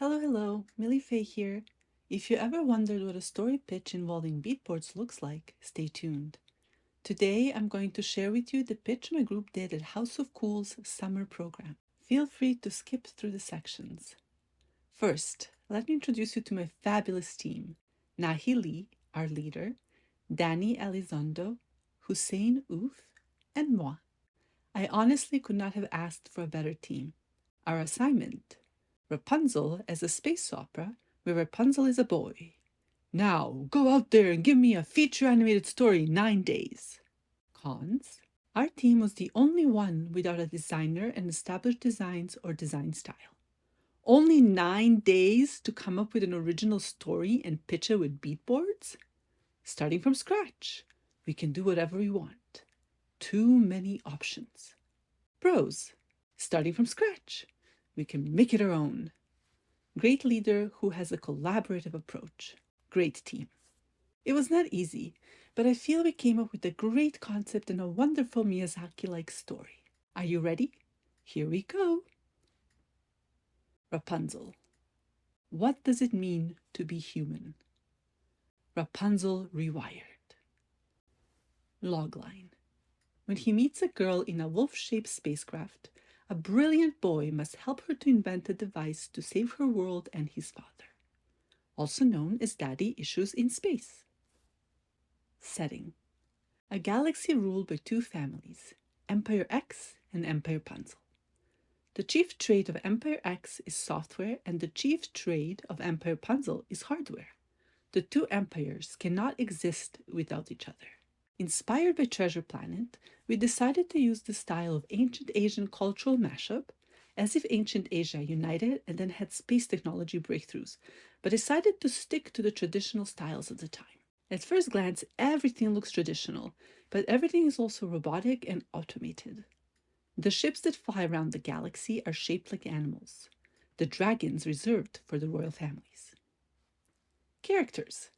Hello, Mili here. If you ever wondered what a story pitch involving beatboards looks like, stay tuned. Today, I'm going to share with you the pitch my group did at House of Cool's summer program. Feel free to skip through the sections. First, let me introduce you to my fabulous team. NAHEE, our leader, DANI Elizondo, HUSSEIN and moi. I honestly could not have asked for a better team. Our assignment: Rapunzel as a space opera where Rapunzel is a boy. Now, go out there and give me a feature animated story in 9 days. Cons: our team was the only one without a designer and established designs or design style. Only 9 days to come up with an original story and pitch it with beatboards? Starting from scratch, we can do whatever we want. Too many options. Pros: starting from scratch, we can make it our own. Great leader who has a collaborative approach. Great team. It was not easy, but I feel we came up with a great concept and a wonderful Miyazaki-like story. Are you ready? Here we go. Rapunzel. What does it mean to be human? Rapunzel rewired. Logline. When he meets a girl in a wolf-shaped spacecraft, a brilliant boy must help her to invent a device to save her world and his father, also known as Daddy Issues in Space. Setting. A galaxy ruled by two families, Empire X and Empire Punzel. The chief trade of Empire X is software and the chief trade of Empire Punzel is hardware. The two empires cannot exist without each other. Inspired by Treasure Planet, we decided to use the style of ancient Asian cultural mashup, as if ancient Asia united and then had space technology breakthroughs, but decided to stick to the traditional styles of the time. At first glance, everything looks traditional, but everything is also robotic and automated. The ships that fly around the galaxy are shaped like animals, the dragons reserved for the royal families. Characters.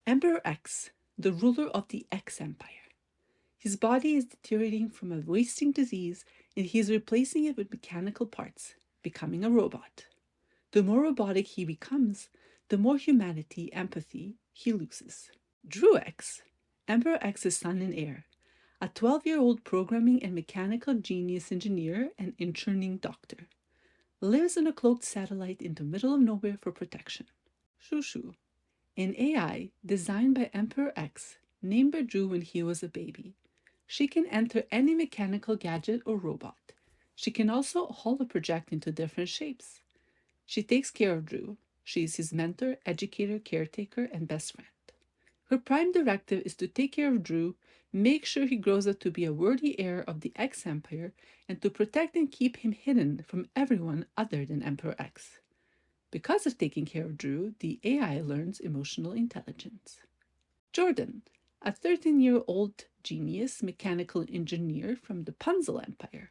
Emperor X, the ruler of the X Empire. His body is deteriorating from a wasting disease and he is replacing it with mechanical parts, becoming a robot. The more robotic he becomes, the more humanity, empathy he loses. Drew X, Emperor X's son and heir, a 12-year-old programming and mechanical genius engineer and interning doctor, lives on a cloaked satellite in the middle of nowhere for protection. Shushu, an AI designed by Emperor X, named by Drew when he was a baby. She can enter any mechanical gadget or robot. She can also holoproject into different shapes. She takes care of Drew. She is his mentor, educator, caretaker, and best friend. Her prime directive is to take care of Drew, make sure he grows up to be a worthy heir of the X Empire, and to protect and keep him hidden from everyone other than Emperor X. Because of taking care of Drew, the AI learns emotional intelligence. Jordan, a 13-year-old genius mechanical engineer from the Punzel Empire.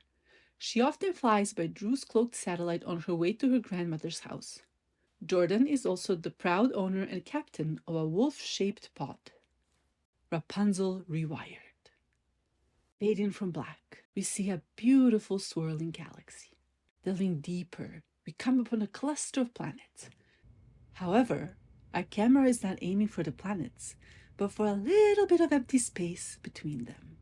She often flies by Drew's cloaked satellite on her way to her grandmother's house. Jordan is also the proud owner and captain of a wolf-shaped pod. Rapunzel rewired. Fading from black, we see a beautiful swirling galaxy. Delving deeper, we come upon a cluster of planets. However, our camera is not aiming for the planets, but for a little bit of empty space between them.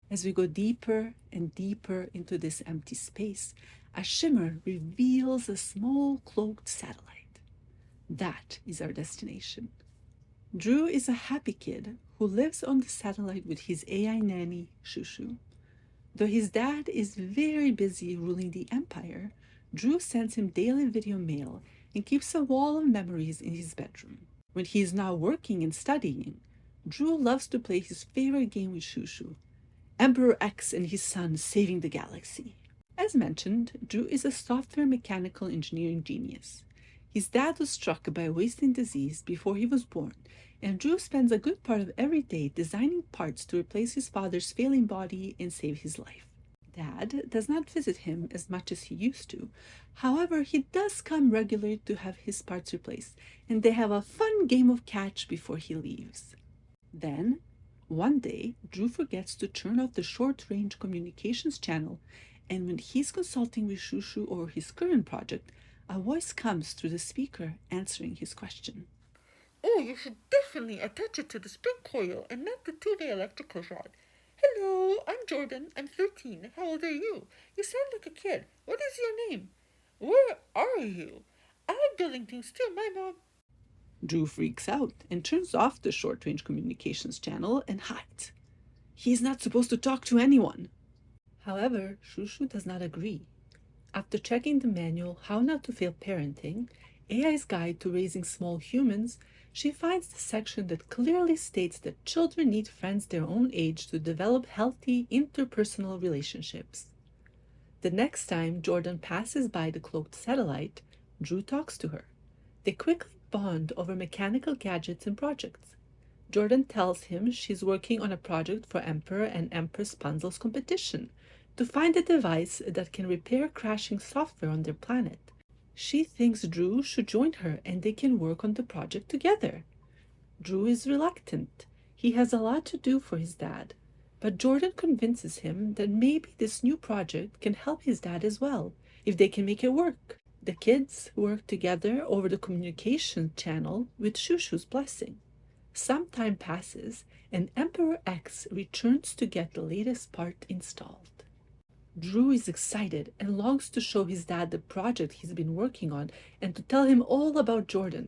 As we go deeper and deeper into this empty space, a shimmer reveals a small cloaked satellite. That is our destination. Drew is a happy kid who lives on the satellite with his AI nanny, Shushu. Though his dad is very busy ruling the empire, Drew sends him daily video mail and keeps a wall of memories in his bedroom. When he is not working and studying, Drew loves to play his favorite game with Shushu, Emperor X and his son saving the galaxy. As mentioned, Drew is a software mechanical engineering genius. His dad was struck by a wasting disease before he was born, and Drew spends a good part of every day designing parts to replace his father's failing body and save his life. Dad does not visit him as much as he used to. However, he does come regularly to have his parts replaced, and they have a fun game of catch before he leaves. Then, one day, Drew forgets to turn off the short-range communications channel, and when he's consulting with Shushu over his current project, A voice comes through the speaker answering his question. Oh, you should definitely attach it to the spring coil and not the 2-way electrical rod. Hello, I'm Jordan. I'm 13. How old are you? You sound like a kid. What is your name? Where are you? I like building things too, my mom. Drew freaks out and turns off the short range communications channel and hides. He's not supposed to talk to anyone. However, Shushu does not agree. After checking the manual How Not to Fail Parenting, AI's Guide to Raising Small Humans, she finds the section that clearly states that children need friends their own age to develop healthy interpersonal relationships. The next time Jordan passes by the cloaked satellite, Drew talks to her. They quickly bond over mechanical gadgets and projects. Jordan tells him she's working on a project for Emperor and Empress Panzel's competition to find a device that can repair crashing software on their planet. She thinks Drew should join her and they can work on the project together. Drew is reluctant. He has a lot to do for his dad. But Jordan convinces him that maybe this new project can help his dad as well, if they can make it work. The kids work together over the communication channel with Shushu's blessing. Some time passes, and Emperor X returns to get the latest part installed. Drew is excited and longs to show his dad the project he's been working on and to tell him all about Jordan.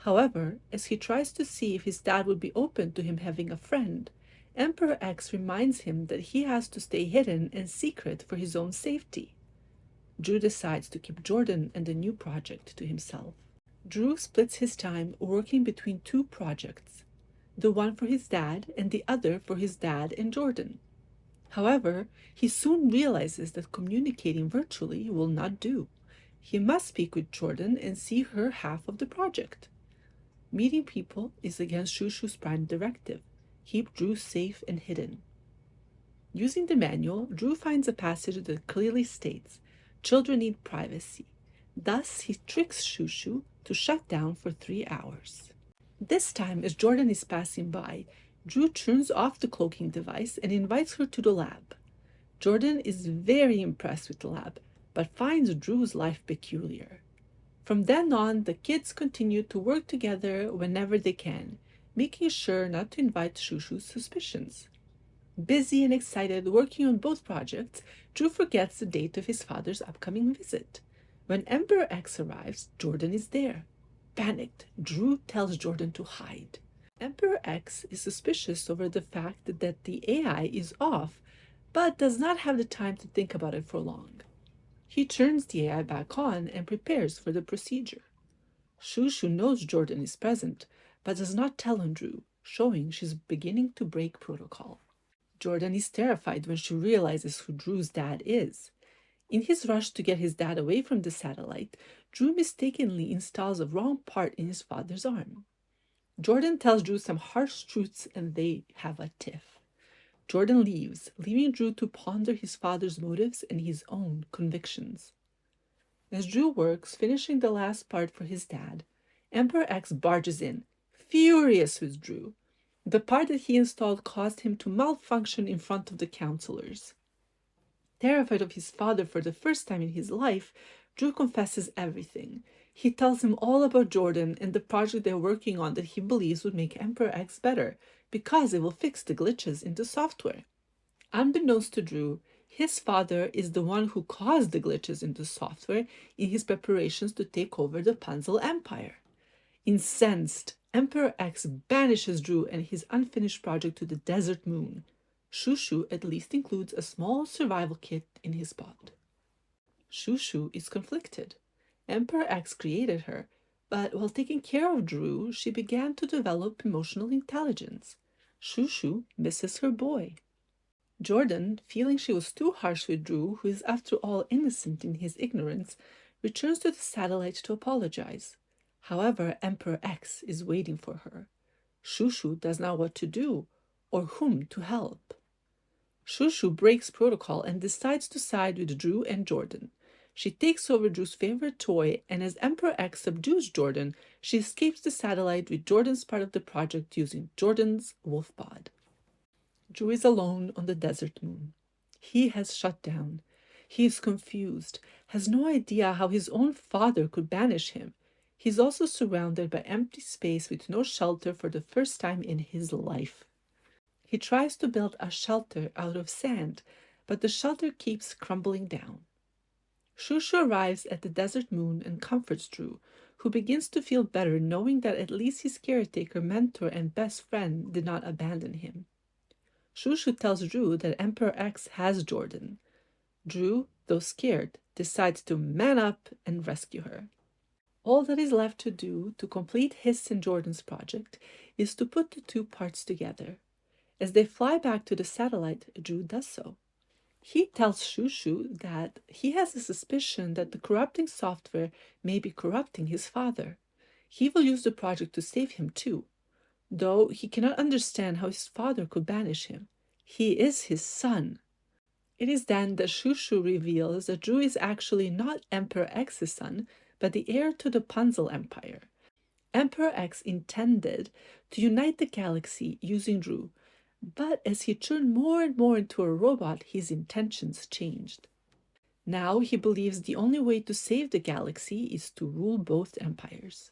However, as he tries to see if his dad would be open to him having a friend, Emperor X reminds him that he has to stay hidden and secret for his own safety. Drew decides to keep Jordan and the new project to himself. Drew splits his time working between two projects, the one for his dad and the other for his dad and Jordan. However, he soon realizes that communicating virtually will not do. He must speak with Jordan and see her half of the project. Meeting people is against Shushu's prime directive. Keep Drew safe and hidden. Using the manual, Drew finds a passage that clearly states children need privacy. Thus, he tricks Shushu to shut down for 3 hours. This time, as Jordan is passing by, Drew turns off the cloaking device and invites her to the lab. Jordan is very impressed with the lab, but finds Drew's life peculiar. From then on, the kids continue to work together whenever they can, making sure not to invite Shushu's suspicions. Busy and excited working on both projects, Drew forgets the date of his father's upcoming visit. When Emperor X arrives, Jordan is there. Panicked, Drew tells Jordan to hide. Emperor X is suspicious over the fact that the AI is off, but does not have the time to think about it for long. He turns the AI back on and prepares for the procedure. Shushu knows Jordan is present, but does not tell on Drew, showing she's beginning to break protocol. Jordan is terrified when she realizes who Drew's dad is. In his rush to get his dad away from the satellite, Drew mistakenly installs a wrong part in his father's arm. Jordan tells Drew some harsh truths and they have a tiff. Jordan leaves, leaving Drew to ponder his father's motives and his own convictions. As Drew works, finishing the last part for his dad, Emperor X barges in, furious with Drew. The part that he installed caused him to malfunction in front of the counselors. Terrified of his father for the first time in his life, Drew confesses everything. He tells him all about Jordan and the project they're working on that he believes would make Emperor X better, because it will fix the glitches in the software. Unbeknownst to Drew, his father is the one who caused the glitches in the software in his preparations to take over the Panzel Empire. Incensed, Emperor X banishes Drew and his unfinished project to the desert moon. Shushu at least includes a small survival kit in his pod. Shushu is conflicted. Emperor X created her, but while taking care of Drew, she began to develop emotional intelligence. Shushu misses her boy. Jordan, feeling she was too harsh with Drew, who is after all innocent in his ignorance, returns to the satellite to apologize. However, Emperor X is waiting for her. Shushu does not know what to do or whom to help. Shushu breaks protocol and decides to side with Drew and Jordan. She takes over Drew's favorite toy, and as Emperor X subdues Jordan, she escapes the satellite with Jordan's part of the project using Jordan's wolf pod. Drew is alone on the desert moon. He has shut down. He is confused, has no idea how his own father could banish him. He's also surrounded by empty space with no shelter for the first time in his life. He tries to build a shelter out of sand, but the shelter keeps crumbling down. Shushu arrives at the desert moon and comforts Drew, who begins to feel better knowing that at least his caretaker, mentor, and best friend did not abandon him. Shushu tells Drew that Emperor X has Jordan. Drew, though scared, decides to man up and rescue her. All that is left to do to complete his and Jordan's project is to put the two parts together. As they fly back to the satellite, Drew does so. He tells Shushu that he has a suspicion that the corrupting software may be corrupting his father. He will use the project to save him too, though he cannot understand how his father could banish him. He is his son. It is then that Shushu reveals that Drew is actually not Emperor X's son, but the heir to the Punzel Empire. Emperor X intended to unite the galaxy using Drew, but as he turned more and more into a robot, his intentions changed. Now he believes the only way to save the galaxy is to rule both empires.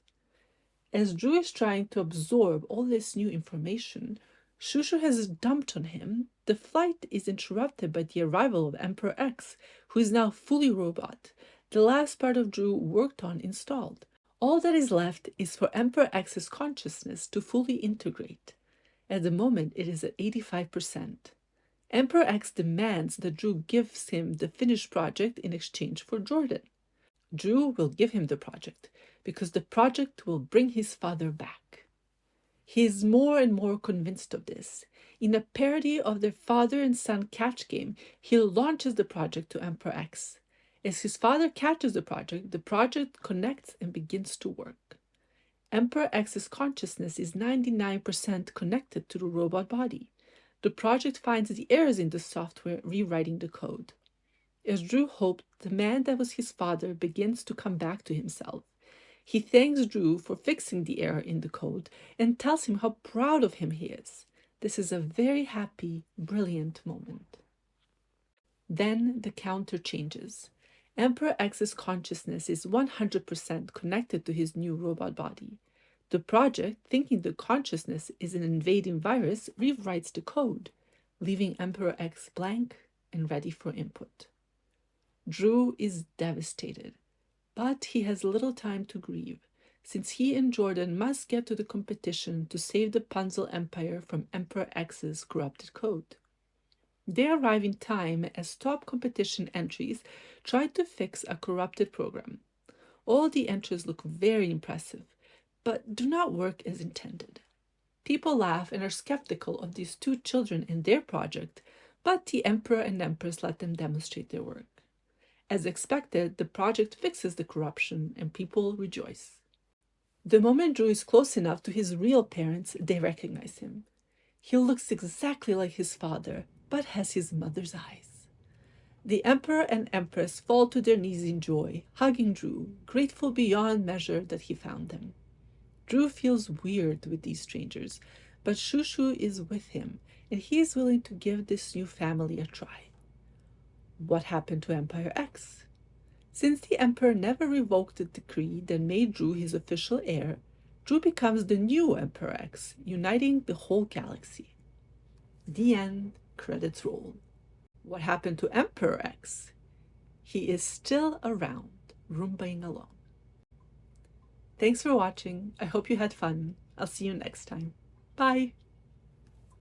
As Drew is trying to absorb all this new information, Shushu has dumped on him. The flight is interrupted by the arrival of Emperor X, who is now fully robot. The last part of Drew worked on installed. All that is left is for Emperor X's consciousness to fully integrate. At the moment, it is at 85%. Emperor X demands that Drew gives him the finished project in exchange for Jordan. Drew will give him the project because the project will bring his father back. He is more and more convinced of this. In a parody of their father and son catch game, he launches the project to Emperor X. As his father catches the project connects and begins to work. Emperor X's consciousness is 99% connected to the robot body. The project finds the errors in the software, rewriting the code. As Drew hoped, the man that was his father begins to come back to himself. He thanks Drew for fixing the error in the code and tells him how proud of him he is. This is a very happy, brilliant moment. Then the counter changes. Emperor X's consciousness is 100% connected to his new robot body. The project, thinking the consciousness is an invading virus, rewrites the code, leaving Emperor X blank and ready for input. Drew is devastated, but he has little time to grieve, since he and Jordan must get to the competition to save the Punzel Empire from Emperor X's corrupted code. They arrive in time as top competition entries try to fix a corrupted program. All the entries look very impressive, but do not work as intended. People laugh and are skeptical of these two children and their project, but the Emperor and Empress let them demonstrate their work. As expected, the project fixes the corruption and people rejoice. The moment Drew is close enough to his real parents, they recognize him. He looks exactly like his father, but has his mother's eyes. The Emperor and Empress fall to their knees in joy, hugging Drew, grateful beyond measure that he found them. Drew feels weird with these strangers, but Shushu is with him, and he is willing to give this new family a try. What happened to Empire X? Since the Emperor never revoked the decree that made Drew his official heir, Drew becomes the new Emperor X, uniting the whole galaxy. The end. Credits roll. What happened to Emperor X? He is still around, Roombaing alone. Thanks for watching. I hope you had fun. I'll see you next time. Bye!